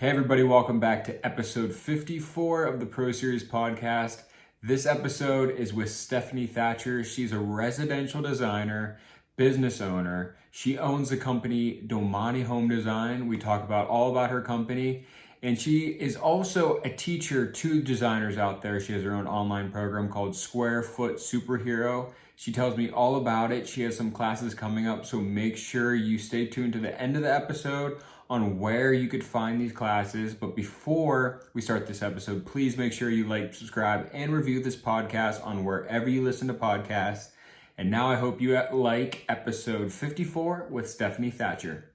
Hey everybody, welcome back to episode 54 of the Pro Series podcast. This episode is with Stefani Thatcher. She's a residential designer, business owner. She owns the company Dillman Home Design. We talk about all about her company. And she is also a teacher to designers out there. She has her own online program called Square Foot Superhero. She tells me all about it. She has some classes coming up, so make sure you stay tuned to the end of the episode on where you could find these classes. But before we start this episode, please make sure you like, subscribe, and review this podcast on wherever you listen to podcasts. And now I hope you like episode 54 with Stefani Thatcher.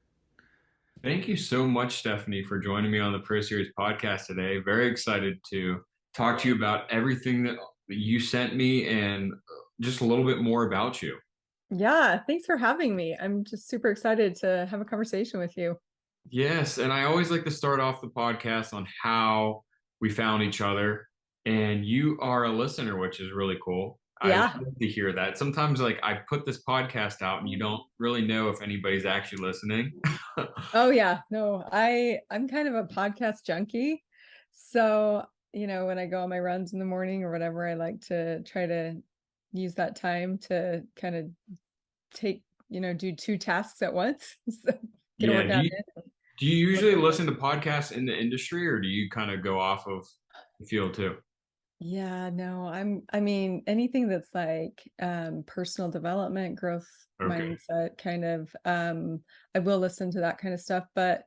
Thank you so much, Stefani, for joining me on the Pro Series podcast today. Very excited to talk to you about everything that you sent me and just a little bit more about you. Yeah, thanks for having me. I'm just super excited to have a conversation with you. Yes, and I always like to start off the podcast on how we found each other. And you are a listener, which is really cool. I love Yeah. to hear that. Sometimes, like, I put this podcast out and you don't really know if anybody's actually listening. Oh yeah. No, I'm kind of a podcast junkie. So, when I go on my runs in the morning or whatever, I like to try to use that time to kind of do two tasks at once. So get a Yeah. workout Do you in. usually listen to podcasts in the industry, or do you kind of go off of the field too? Yeah, no, I mean, anything that's like personal development, growth Okay. mindset kind of, I will listen to that kind of stuff, but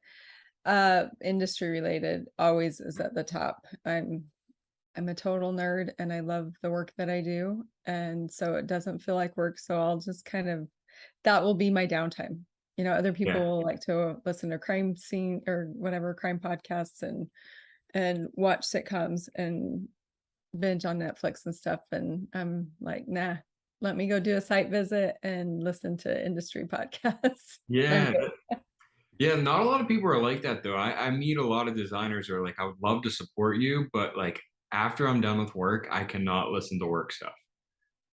industry related always is at the top. I'm a total nerd and I love the work that I do. And so it doesn't feel like work. So I'll just that will be my downtime. Other Yeah. people will like to listen to crime scene or whatever crime podcasts and watch sitcoms and binge on Netflix and stuff. And I'm like, nah, let me go do a site visit and listen to industry podcasts. I'm Yeah. good. Yeah. Not a lot of people are like that, though. I meet a lot of designers who are like, I would love to support you, but like after I'm done with work, I cannot listen to work stuff.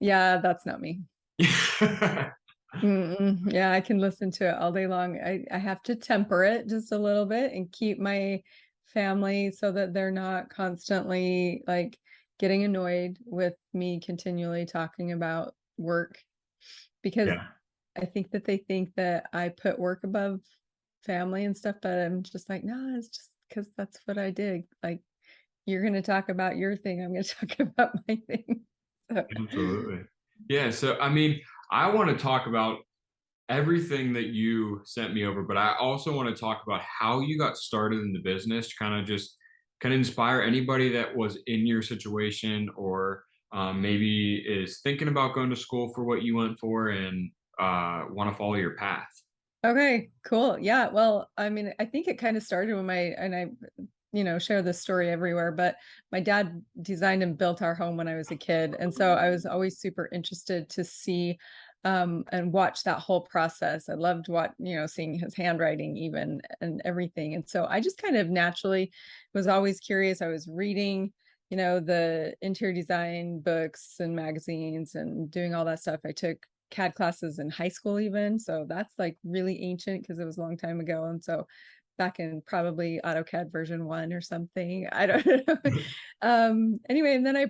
Yeah, that's not me. Yeah. Mm-mm. Yeah, I can listen to it all day long. I have to temper it just a little bit and keep my family so that they're not constantly like getting annoyed with me continually talking about work because I think that they think that I put work above family and stuff, but I'm just like, no, it's just because that's what I did. Like, you're going to talk about your thing. I'm going to talk about my thing. So, Absolutely. Yeah. So, I mean, I want to talk about everything that you sent me over, but I also want to talk about how you got started in the business, kind of inspire anybody that was in your situation or maybe is thinking about going to school for what you went for and want to follow your path. okay, cool. Yeah. Well, I mean, I think it kind of started when I share this story everywhere, but my dad designed and built our home when I was a kid. And so I was always super interested to see and watch that whole process. I loved seeing his handwriting even and everything. And so I just kind of naturally was always curious. I was reading, the interior design books and magazines and doing all that stuff. I took CAD classes in high school even. So that's like really ancient because it was a long time ago. And so back in probably AutoCAD version 1 or something. I don't know. Anyway, and then I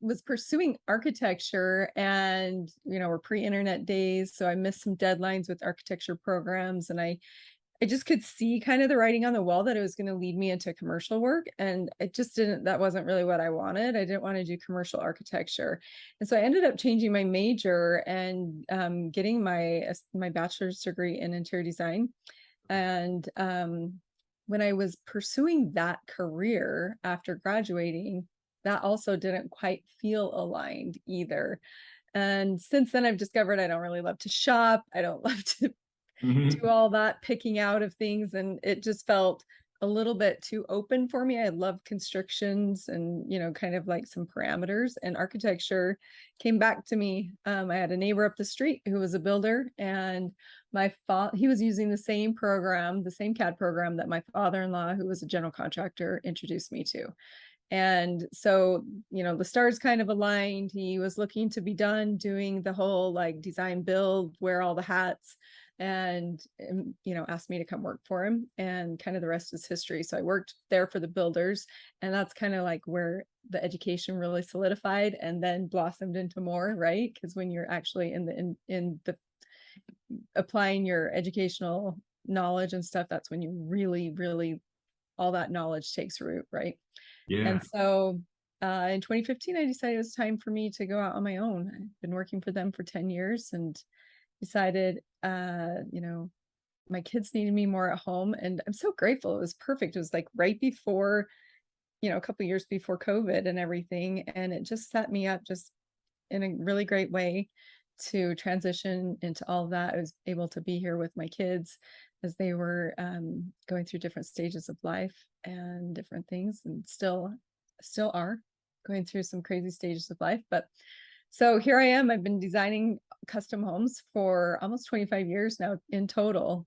was pursuing architecture and, we're pre-internet days. So I missed some deadlines with architecture programs and I just could see kind of the writing on the wall that it was going to lead me into commercial work. And that wasn't really what I wanted. I didn't want to do commercial architecture. And so I ended up changing my major and getting my bachelor's degree in interior design. And when I was pursuing that career after graduating, that also didn't quite feel aligned either. And since then, I've discovered I don't really love to shop. I don't love to do Mhm. all that picking out of things. And it just felt a little bit too open for me. I love constrictions and, kind of like some parameters, and architecture came back to me. I had a neighbor up the street who was a builder, and he was using the same program, the same CAD program that my father-in-law, who was a general contractor, introduced me to. And so, the stars kind of aligned. He was looking to be done doing the whole like design build, wear all the hats. and, asked me to come work for him, and kind of the rest is history. So I worked there for the builders, and that's kind of like where the education really solidified and then blossomed into more, right? Because when you're actually in the applying your educational knowledge and stuff, that's when you really, really, all that knowledge takes root, right? Yeah. And so in 2015, I decided it was time for me to go out on my own. I've been working for them for 10 years and decided, my kids needed me more at home. And I'm so grateful. It was perfect. It was like right before, a couple of years before COVID and everything. And it just set me up just in a really great way to transition into all of that. I was able to be here with my kids as they were going through different stages of life and different things, and still are going through some crazy stages of life. But so here I am. I've been designing custom homes for almost 25 years now in total.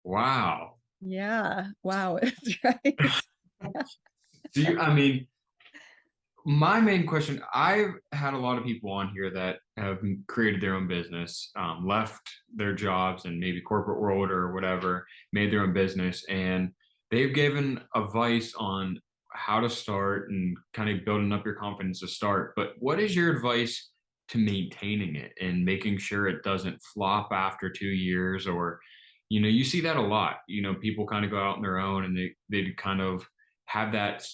Wow. Yeah. Wow. It's right. I mean, my main question, I've had a lot of people on here that have created their own business, left their jobs and maybe corporate world or whatever, made their own business, and they've given advice on how to start and kind of building up your confidence to start. But what is your advice to maintaining it and making sure it doesn't flop after 2 years? Or, you see that a lot. People kind of go out on their own and they kind of have that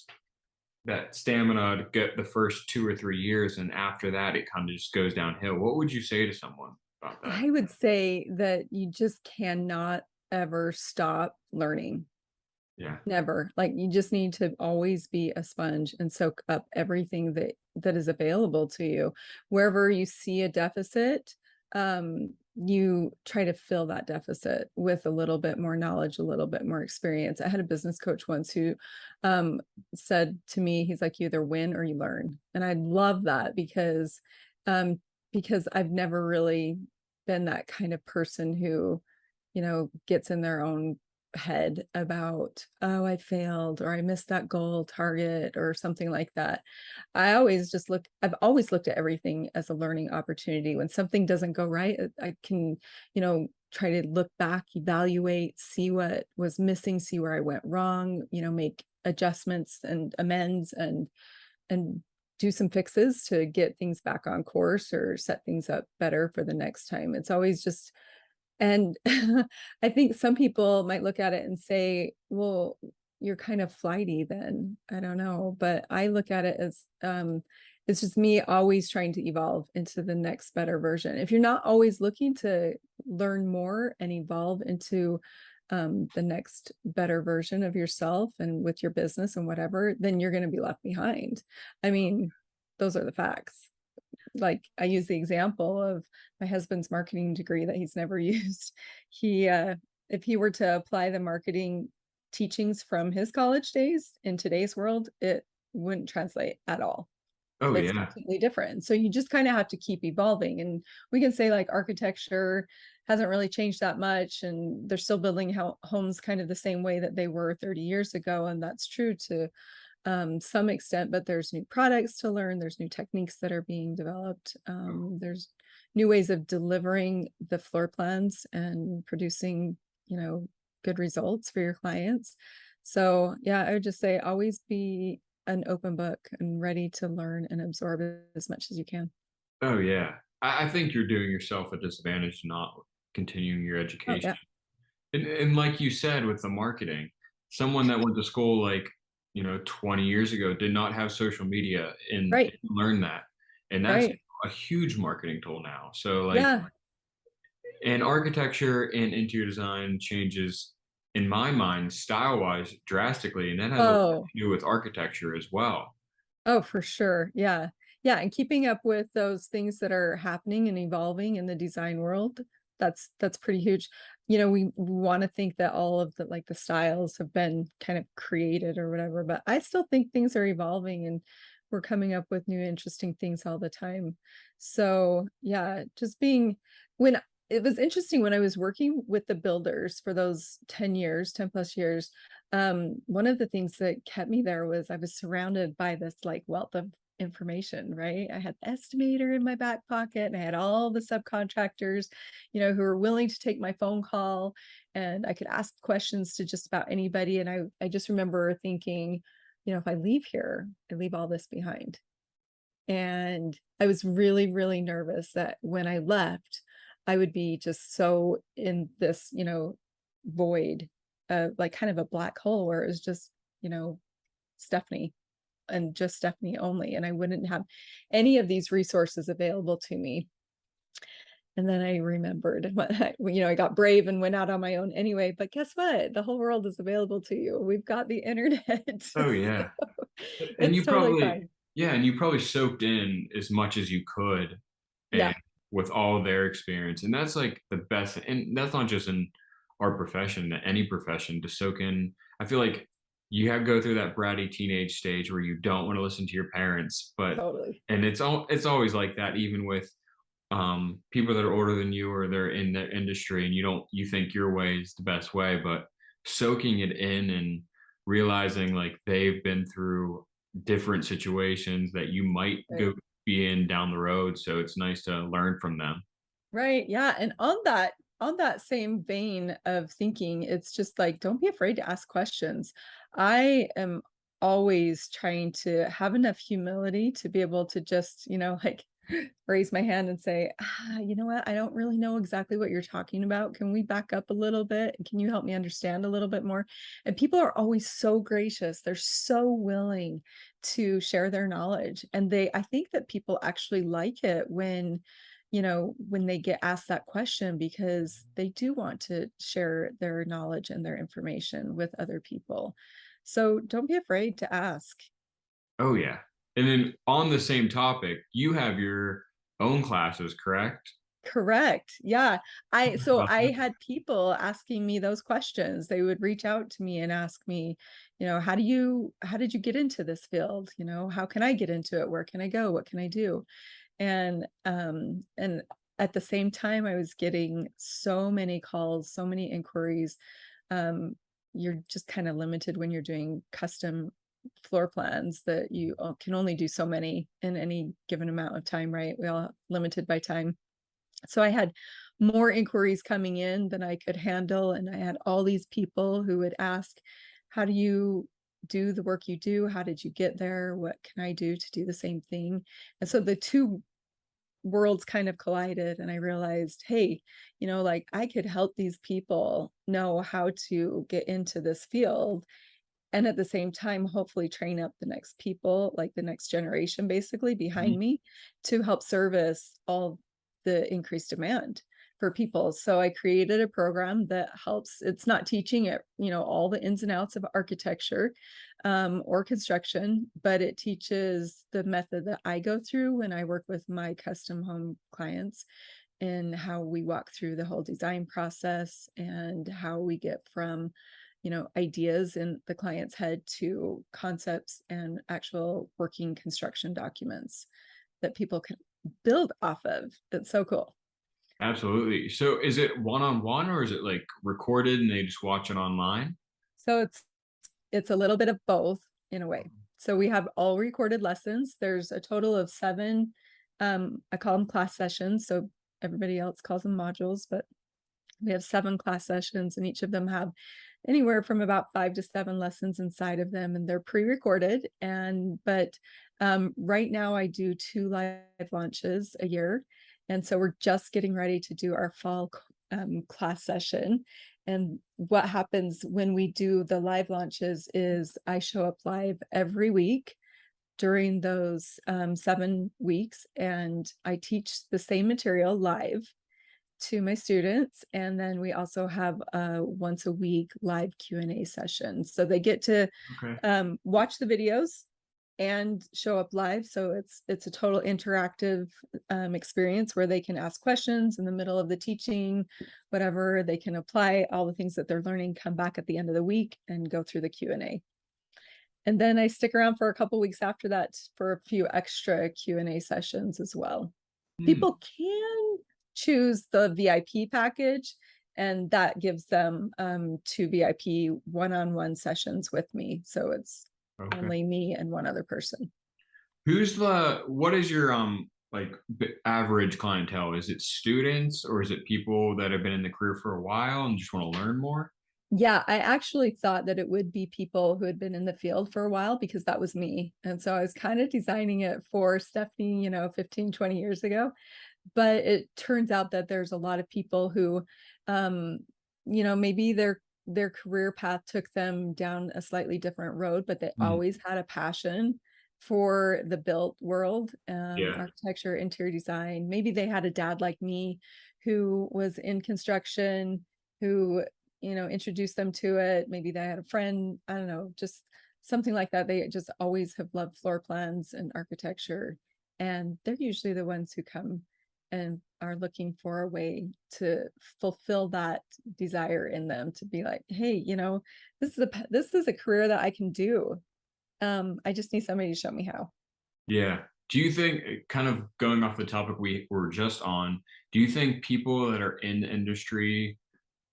stamina to get the first 2 or 3 years, and after that it kind of just goes downhill. What would you say to someone about that? I would say that you just cannot ever stop learning. Yeah. Never. Like, you just need to always be a sponge and soak up everything that is available to you. Wherever you see a deficit, you try to fill that deficit with a little bit more knowledge, a little bit more experience. I had a business coach once who said to me, he's like, you either win or you learn. And I love that because I've never really been that kind of person who, gets in their own head about, oh, I failed, or I missed that goal target, or something like that. I've always looked at everything as a learning opportunity. When something doesn't go right, I can, try to look back, evaluate, see what was missing, see where I went wrong, make adjustments and amends, and do some fixes to get things back on course or set things up better for the next time. It's always just, and I think some people might look at it and say, well, you're kind of flighty then. I don't know. But I look at it as it's just me always trying to evolve into the next better version. If you're not always looking to learn more and evolve into the next better version of yourself and with your business and whatever, then you're going to be left behind. I mean, those are the facts. Like, I use the example of my husband's marketing degree that he's never used. If he were to apply the marketing teachings from his college days in today's world, it wouldn't translate at all. Oh It's yeah. completely different. So you just kind of have to keep evolving. And we can say like architecture hasn't really changed that much, and they're still building homes kind of the same way that they were 30 years ago. And that's true to some extent, but there's new products to learn. There's new techniques that are being developed. There's new ways of delivering the floor plans and producing, good results for your clients. So yeah, I would just say always be an open book and ready to learn and absorb as much as you can. Oh yeah. I think you're doing yourself a disadvantage not continuing your Oh education. yeah, And like you said with the marketing, someone that went to school like, 20 years ago did not have social media and right, learn that. And that's right. a huge marketing tool now. So like, Yeah. and architecture and interior design changes in my mind style wise drastically, and that has a lot Oh, to do with architecture as well. oh, for sure. Yeah. Yeah. And keeping up with those things that are happening and evolving in the design world, that's pretty huge. We want to think that all of the styles have been kind of created or whatever, but I still think things are evolving and we're coming up with new interesting things all the time. So yeah, just being when it was interesting when I was working with the builders for those 10 years, 10 plus years, one of the things that kept me there was I was surrounded by this like wealth of information, right? I had the estimator in my back pocket, and I had all the subcontractors, you know, who were willing to take my phone call, and I could ask questions to just about anybody. And I just remember thinking, you know, if I leave here, I leave all this behind. And I was really, really nervous that when I left, I would be just so in this, you know, void, like kind of a black hole where it was just, you know, Stephanie and just Stephanie only. And I wouldn't have any of these resources available to me. And then I remembered you know, I got brave and went out on my own anyway. But guess what? The whole world is available to you. We've got the internet. Oh So yeah. And it's you totally probably, fine. yeah, and you probably soaked in as much as you could, and Yeah, with all their experience. And that's like the best. And that's not just in our profession, any profession, to soak in. I feel like you have go through that bratty teenage stage where you don't want to listen to your parents, but totally. and it's always like that, even with people that are older than you or they're in the industry, and you think your way is the best way, but soaking it in and realizing like they've been through different situations that you might go Right. be in down the road, so it's nice to learn from them. Right. Yeah. And on that same vein of thinking, it's just like, don't be afraid to ask questions. I am always trying to have enough humility to be able to just, you know, like raise my hand and say, you know what? I don't really know exactly what you're talking about. Can we back up a little bit? Can you help me understand a little bit more? And people are always so gracious. They're so willing to share their knowledge. And I think that people actually like it when, you know, when they get asked that question, because they do want to share their knowledge and their information with other people. So don't be afraid to ask. Oh yeah. And then on the same topic, you have your own classes, correct? Correct. Yeah. Tell me So about I that. had people asking me those questions. They would reach out to me and ask me, you know, how did you get into this field? You know, how can I get into it? Where can I go? What can I do? And at the same time, I was getting so many calls, so many inquiries. Um, you're just kind of limited when you're doing custom floor plans that you can only do so many in any given amount of time, right? We all limited by time. So I had more inquiries coming in than I could handle. And I had all these people who would ask, how do you do the work you do? How did you get there? What can I do to do the same thing? And so the two worlds kind of collided, and I realized, hey, you know, like I could help these people know how to get into this field, and at the same time hopefully train up the next people, like the next generation basically behind Mhm. me, to help service all the increased demand for people. So I created a program that helps. It's not teaching it, you know, all the ins and outs of architecture, or construction, but it teaches the method that I go through when I work with my custom home clients, and how we walk through the whole design process and how we get from, you know, ideas in the client's head to concepts and actual working construction documents that people can build off of. It's so cool. Absolutely. So is it one-on-one or is it like recorded and they just watch it online? So it's a little bit of both in a way. So we have all recorded lessons. There's a total of 7, I call them class sessions. So everybody else calls them modules, but we have 7 class sessions, and each of them have anywhere from about 5 to 7 lessons inside of them, and they're pre-recorded. And but right now I do 2 live launches a year, and so we're just getting ready to do our fall class session. And what happens when we do the live launches is I show up live every week during those 7 weeks, and I teach the same material live to my students. And then we also have a once a week live Q&A session. So they get to Okay. watch the videos and show up live. So it's a total interactive experience where they can ask questions in the middle of the teaching, whatever. They can apply all the things that they're learning, come back at the end of the week and go through the Q&A. And then I stick around for a couple weeks after that for a few extra Q&A sessions as well. Hmm. People can choose the VIP package, and that gives them 2 VIP one-on-one sessions with me. So it's Okay. only me and one other person. What is your like average clientele? Is it students or is it people that have been in the career for a while and just want to learn more? Yeah, I actually thought that it would be people who had been in the field for a while because that was me. And so I was kind of designing it for Stephanie, 15, 20 years ago. But it turns out that there's a lot of people who, um, maybe their career path took them down a slightly different road, but they Mm, always had a passion for the built world, yeah. architecture, interior design. Maybe they had a dad like me who was in construction, who, introduced them to it. Maybe they had a friend, I don't know, just something like that. They just always have loved floor plans and architecture. And they're usually the ones who come and are looking for a way to fulfill that desire in them to be like, hey, this is a career that I can do. I just need somebody to show me how. Yeah. Do you think, kind of going off the topic we were just on, do you think people that are in the industry,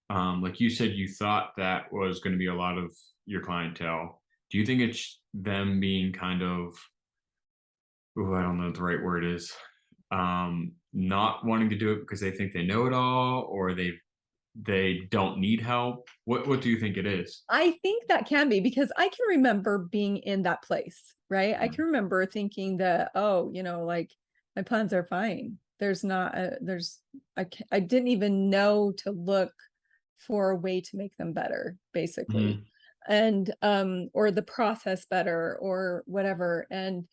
like you said, you thought that was going to be a lot of your clientele? Do you think it's them being kind of, oh, I don't know what the right word is, not wanting to do it because they think they know it all, or they don't need help? What do you think it is? I think that can be because I can remember being in that place, right? I Yeah. can remember thinking that, oh, like my plans are fine. There's not a, there's I didn't even know to look for a way to make them better, basically. Mhm. And or the process better or whatever. And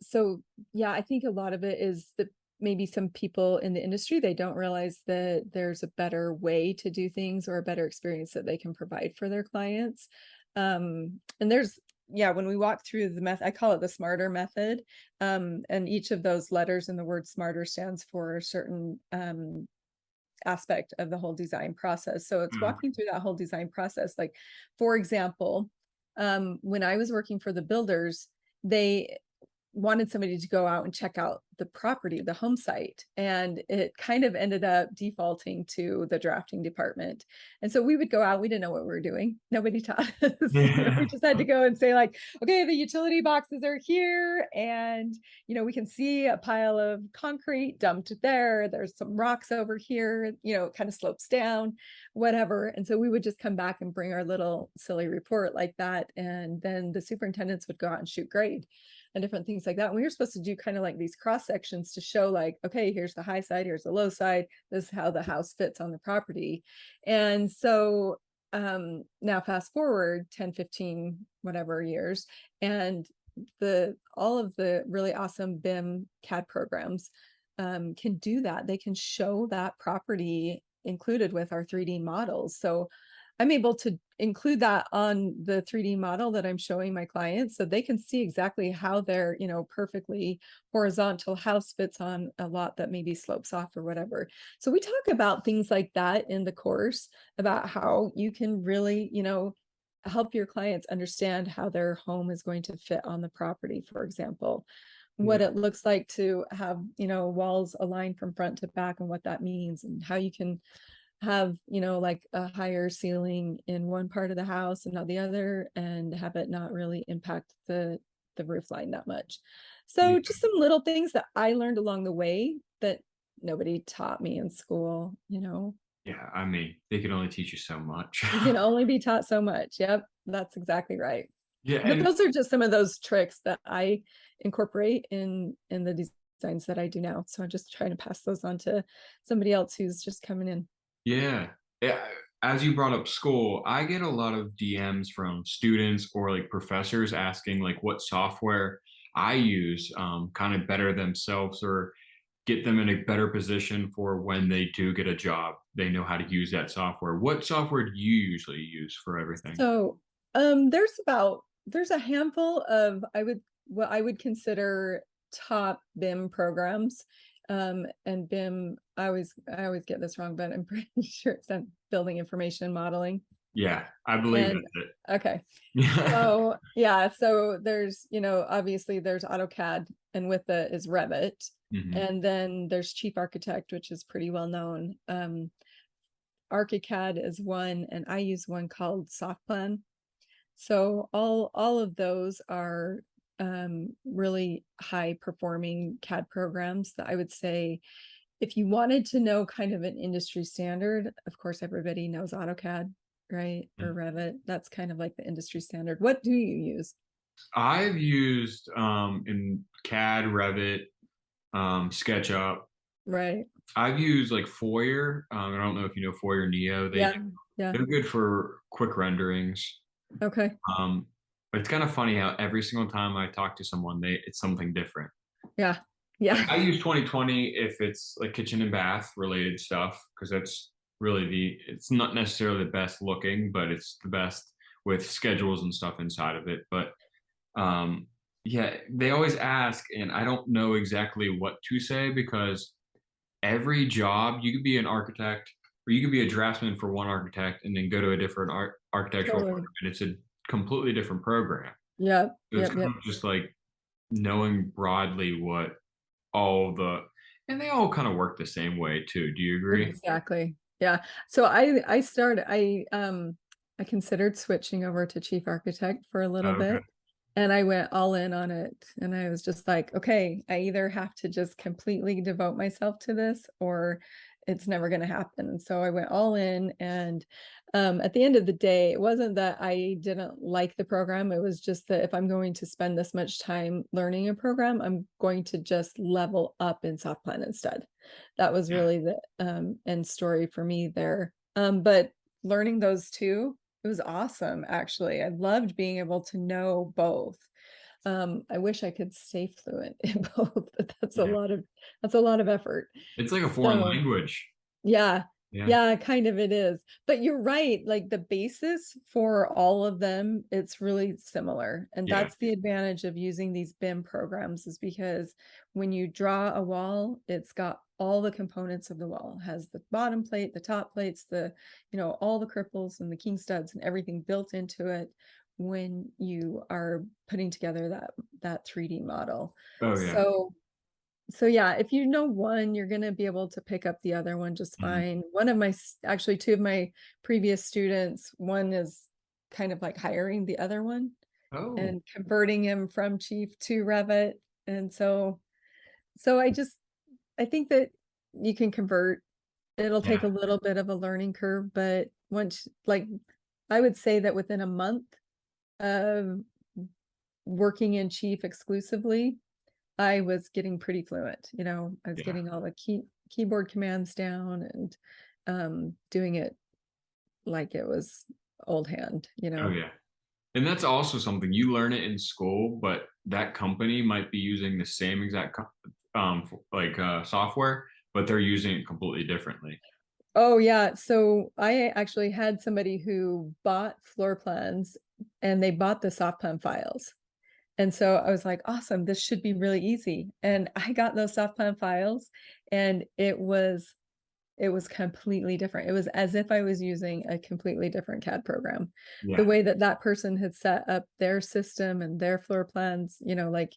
so yeah, I think a lot of it is that maybe some people in the industry, they don't realize that there's a better way to do things or a better experience that they can provide for their clients. And there's, yeah, when we walk through the method, I call it the smarter method. And each of those letters in the word smarter stands for a certain aspect of the whole design process. So it's Mm. walking through that whole design process. Like, for example, when I was working for the builders, they wanted somebody to go out and check out the property, the home site. And it kind of ended up defaulting to the drafting department. And so we would go out, we didn't know what we were doing. Nobody taught us. We Yeah. just had to go and say, like, okay, the utility boxes are here. And, we can see a pile of concrete dumped there. There's some rocks over here, it kind of slopes down, whatever. And so we would just come back and bring our little silly report like that. And then the superintendents would go out and shoot grade and different things like that. And we were supposed to do kind of like these cross sections to show like, okay, here's the high side, here's the low side, this is how the house fits on the property. And so now fast forward 10, 15, whatever years, and all of the really awesome BIM CAD programs can do that. They can show that property included with our 3D models. So I'm able to include that on the 3D model that I'm showing my clients so they can see exactly how their, perfectly horizontal house fits on a lot that maybe slopes off or whatever. So we talk about things like that in the course about how you can really, help your clients understand how their home is going to fit on the property, for example, what Yeah. it looks like to have, walls aligned from front to back and what that means, and how you can have, like a higher ceiling in one part of the house and not the other, and have it not really impact the roof line that much. Yeah. So just some little things that I learned along the way that nobody taught me in school. Yeah. I mean, they can only teach you so much. You can only be taught so much. Yep, that's exactly right. Yeah. But And those are just some of those tricks that I incorporate in the designs that I do now. So I'm just trying to pass those on to somebody else who's just coming in. yeah. Yeah. As you brought up school, I get a lot of DMs from students or like professors asking like what software I use, kind of better themselves or get them in a better position for when they do get a job. They know how to use that software. What software do you usually use for everything? So there's a handful of what I would consider top BIM programs. And BIM, I always get this wrong, but I'm pretty sure it's that building information modeling. Yeah, I believe And that's it. okay. Yeah. So yeah, so there's, obviously there's AutoCAD, and with it is Revit. Mhm. And then there's Chief Architect, which is pretty well known. ArchiCAD is one, and I use one called SoftPlan. So all of those are really high performing CAD programs that I would say, if you wanted to know kind of an industry standard, of course, everybody knows AutoCAD, right? Or Revit. That's kind of like the industry standard. What do you use? I've used in CAD, Revit, SketchUp. Right. I've used like Foyer. I don't know if you know Foyer Neo. Yeah. Yeah. They're good for quick renderings. Okay. Um, but it's kind of funny how every single time I talk to someone, it's something different. Yeah. Like Yeah. I use 2020 if it's like kitchen and bath related stuff, because that's really it's not necessarily the best looking, but it's the best with schedules and stuff inside of it. But um, yeah, they always ask, and I don't know exactly what to say because every job, you could be an architect or you could be a draftsman for one architect and then go to a different architectural firm, Totally. and it's a completely different program. Yep. So it's Yep. kind Yep. of just like knowing broadly what all the and they all kind of work the same way too. Do you agree? Exactly. Yeah. So I considered switching over to chief architect for a little Okay. bit, and I went all in on it. And I was just like, okay, I either have to just completely devote myself to this or it's never going to happen. And so I went all in. And at the end of the day, it wasn't that I didn't like the program. It was just that if I'm going to spend this much time learning a program, I'm going to just level up in soft plan instead. That was Yeah. really the end story for me there. But learning those two, it was awesome, actually. I loved being able to know both. I wish I could stay fluent in both, but Yeah. that's a lot of effort. It's like a foreign So language. yeah. Yeah. Yeah, kind of it is. But you're right, like the basis for all of them, it's really similar. And Yeah. that's the advantage of using these BIM programs is because when you draw a wall, it's got all the components of the wall. It has the bottom plate, the top plates, all the cripples and the king studs and everything built into it when you are putting together that 3D model. Oh yeah. So yeah, if you know one, you're going to be able to pick up the other one just Mhm. fine. Actually, two of my previous students, one is kind of like hiring the other one Oh, and converting him from chief to Revit. And so I think that you can convert. It'll take yeah. a little bit of a learning curve, but once, like, I would say that within a month of working in chief exclusively, I was getting pretty fluent. I was Yeah. getting all the keyboard commands down and doing it like it was old hand. Oh yeah. And that's also something you learn it in school, but that company might be using the same exact software, but they're using it completely differently. Oh yeah. So I actually had somebody who bought floor plans and they bought the soft plan files. And so I was like, awesome, this should be really easy. And I got those soft plan files and it was completely different. It was as if I was using a completely different CAD program. The Yeah. way that that person had set up their system and their floor plans, like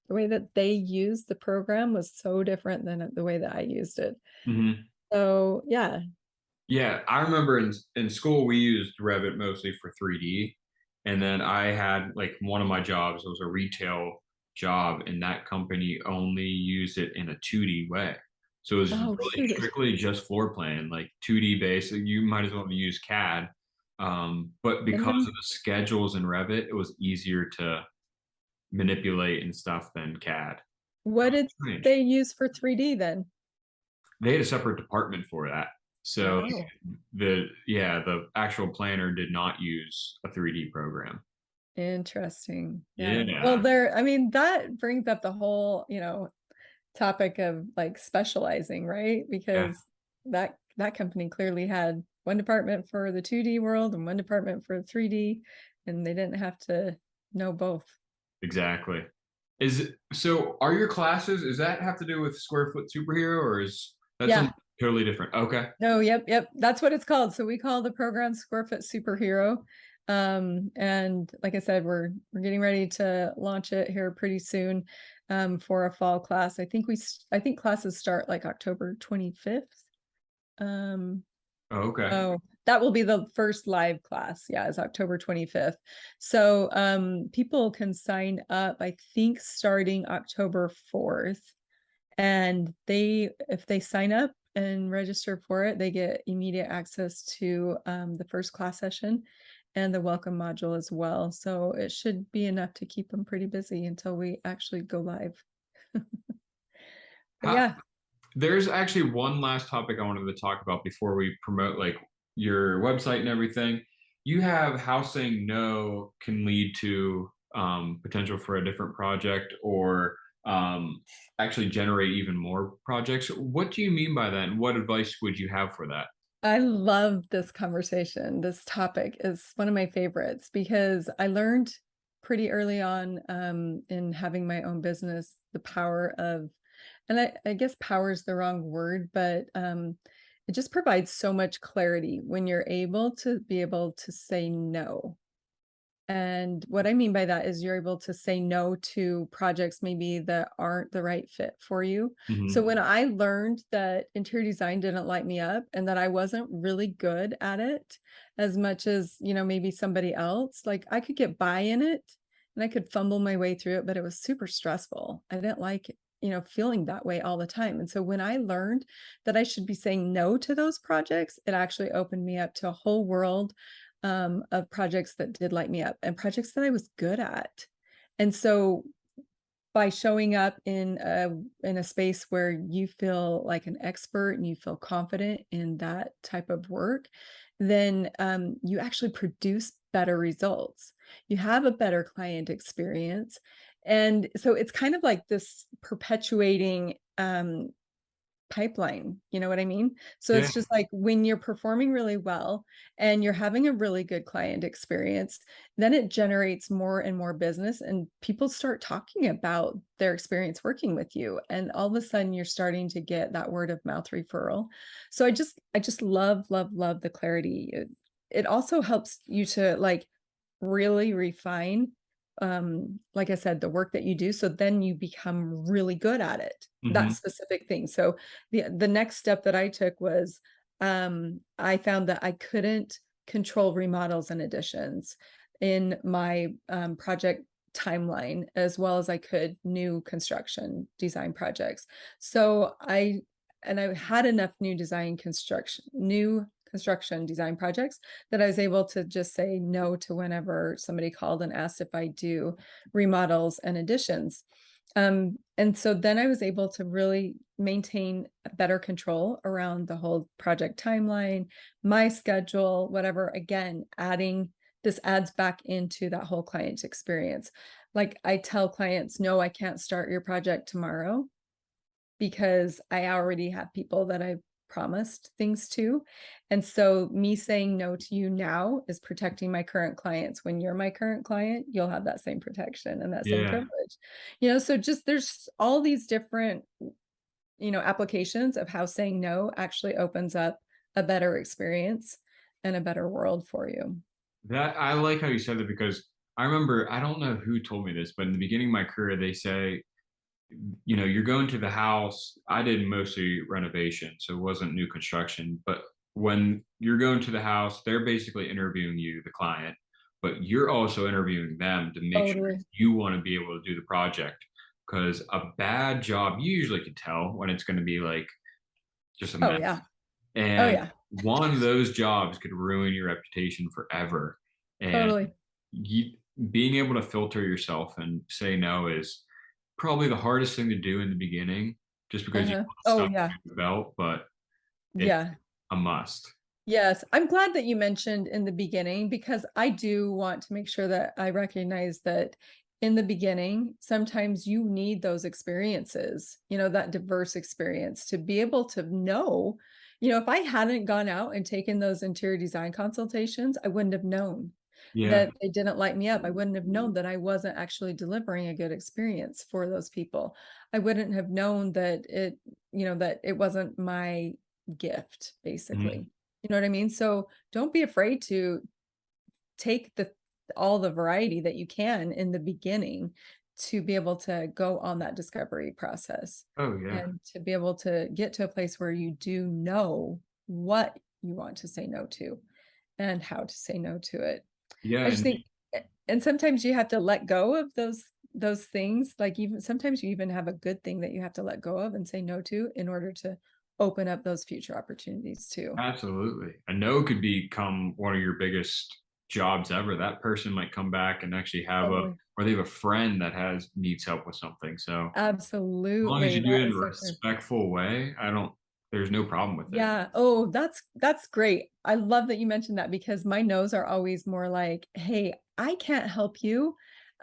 the way that they used the program was so different than the way that I used it. Hmm. So yeah. Yeah, I remember in school we used Revit mostly for 3D, and then I had like one of my jobs was a retail job, and that company only used it in a 2D way. So it was Oh really shoot. strictly just floor plan, like 2D base. You might as well use CAD, but And because of then the schedules in Revit, it was easier to manipulate and stuff than CAD. what did Strange. they use for 3D then? They had a separate department for that. So Oh, the actual planner did not use a 3D program. interesting. Yeah. Well, Yeah. I mean, that brings up the whole, topic of like specializing, right? Yeah, Because that company clearly had one department for the 2D world and one department for 3D, and they didn't have to know both. exactly. Are your classes, is that have to do with square foot superhero or is that Yeah. something totally different? Okay. No, yep. That's what it's called. So we call the program Square Foot Superhero. And like I said, we're getting ready to launch it here pretty soon for a fall class. I think classes start like October 25th. Um, Oh, okay. oh, That will be the first live class. Yeah, it's October 25th. So people can sign up, I think, starting October 4th. And if they sign up and register for it, they get immediate access to the first class session and the welcome module as well. So it should be enough to keep them pretty busy until we actually go live. But How, yeah, there's actually one last topic I wanted to talk about before we promote like your website and everything. You have how saying no can lead to potential for a different project or actually generate even more projects. What do you mean by that? And what advice would you have for that? I love this conversation. This topic is one of my favorites because I learned pretty early on in having my own business the power of, and I guess power is the wrong word, but it just provides so much clarity when you're able to say no. And what I mean by that is you're able to say no to projects maybe that aren't the right fit for you. So Hmm. when I learned that interior design didn't light me up and that I wasn't really good at it as much as, maybe somebody else, like I could get by in it and I could fumble my way through it, but it was super stressful. I didn't like, feeling that way all the time. And so when I learned that I should be saying no to those projects, it actually opened me up to a whole world of projects that did light me up and projects that I was good at. And so by showing up in a space where you feel like an expert and you feel confident in that type of work, then you actually produce better results. You have a better client experience. And so it's kind of like this perpetuating pipeline, you know what I mean? So Yeah. it's just like when you're performing really well and you're having a really good client experience, then it generates more and more business and people start talking about their experience working with you. And all of a sudden you're starting to get that word of mouth referral. So I just love, love, love the clarity. It also helps you to like really refine like I said, the work that you do. So then you become really good at it, that Hmm. specific thing. So the next step that I took was I found that I couldn't control remodels and additions in my project timeline as well as I could new construction design projects. So I had enough new construction design projects that I was able to just say no to whenever somebody called and asked if I do remodels and additions. And so then I was able to really maintain better control around the whole project timeline, my schedule, whatever. Again, this adds back into that whole client experience. Like I tell clients, no, I can't start your project tomorrow because I already have people that I've promised things to. And so me saying no to you now is protecting my current clients. When you're my current client, you'll have that same protection and that same Yeah. privilege. So just there's all these different, applications of how saying no actually opens up a better experience and a better world for you. That I like how you said that because I remember, I don't know who told me this, but in the beginning of my career, they say, you're going to the house. I did mostly renovation, so it wasn't new construction. But when you're going to the house, they're basically interviewing you, the client, but you're also interviewing them to make sure Totally. you want to be able to do the project. Because a bad job, you usually can tell when it's going to be like just a Oh mess. yeah. Oh And yeah. one of those jobs could ruin your reputation forever. And Totally. you, being able to filter yourself and say no is probably the hardest thing to do in the beginning, just because you Uh-huh. want Oh stuff yeah. to the belt, but it's Yeah. a must. Yes, I'm glad that you mentioned in the beginning because I do want to make sure that I recognize that in the beginning, sometimes you need those experiences, that diverse experience to be able to know, if I hadn't gone out and taken those interior design consultations, I wouldn't have known Yeah. that they didn't light me up. I wouldn't have known that I wasn't actually delivering a good experience for those people. I wouldn't have known that it wasn't my gift, Mhm. basically. You know what I mean? So don't be afraid to take all the variety that you can in the beginning to be able to go on that discovery process Oh yeah. and to be able to get to a place where you do know what you want to say no to. and how to say no to it. Yeah, I just and think, and sometimes you have to let go of those things. Like even sometimes you even have a good thing that you have to let go of and say no to in order to open up those future opportunities too. absolutely. A no could become one of your biggest jobs ever. That person might come back and actually have a Totally. or they have a friend that has needs help with something. So as long as Absolutely. you do That it in a is so true. respectful way, I don't there's no problem with it. Yeah. Oh, that's great. I love that you mentioned that because my no's are always more like, "Hey, I can't help you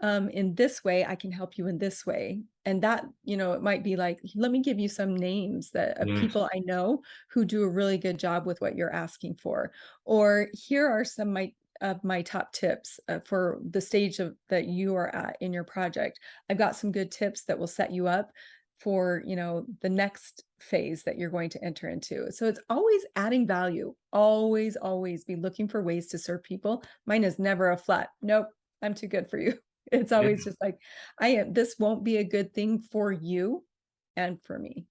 in this way. I can help you in this way." And that, it might be like, "Let me give you some names that of Yes. people I know who do a really good job with what you're asking for." Or, "Here are some of my top tips for the stage of that you are at in your project. I've got some good tips that will set you up for, the next phase that you're going to enter into." So it's always adding value. Always, always be looking for ways to serve people. Mine is never a flat, nope, I'm too good for you. It's Yeah. always just like, I am, this won't be a good thing for you and for me,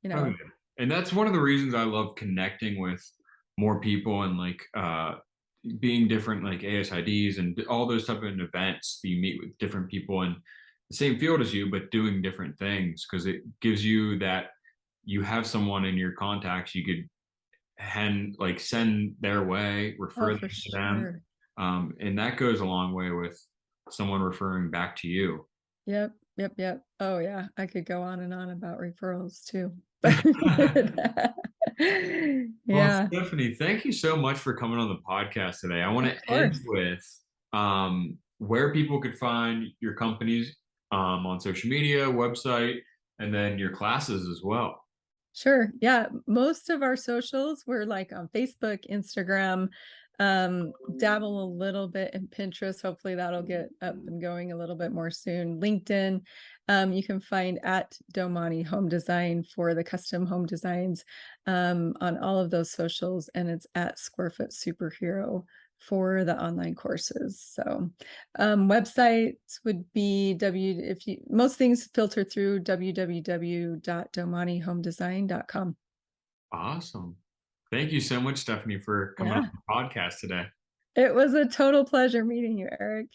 you Oh, know. yeah. And that's one of the reasons I love connecting with more people and like being different like ASIDs and all those type of events that you meet with different people in the same field as you, but doing different things because it gives you that you have someone in your contacts you could like send their way, Oh, refer them for to them. sure. And that goes a long way with someone referring back to you. Yep, yep, yep. Oh yeah, I could go on and on about referrals too. Well, Yeah, Stephanie, thank you so much for coming on the podcast today. I want of to end course. with where people could find your companies on social media, website, and then your classes as well. Sure. Yeah. Most of our socials we're like on Facebook, Instagram, dabble a little bit in Pinterest. Hopefully that'll get up and going a little bit more soon. LinkedIn. You can find at Domani Home Design for the custom home designs on all of those socials. And it's at Square Foot Superhero for the online courses. So websites would be if you most things filter through www.domanihomedesign.com. Awesome. Thank you so much, Stephanie, for coming on Yeah. the podcast today. It was a total pleasure meeting you, Eric.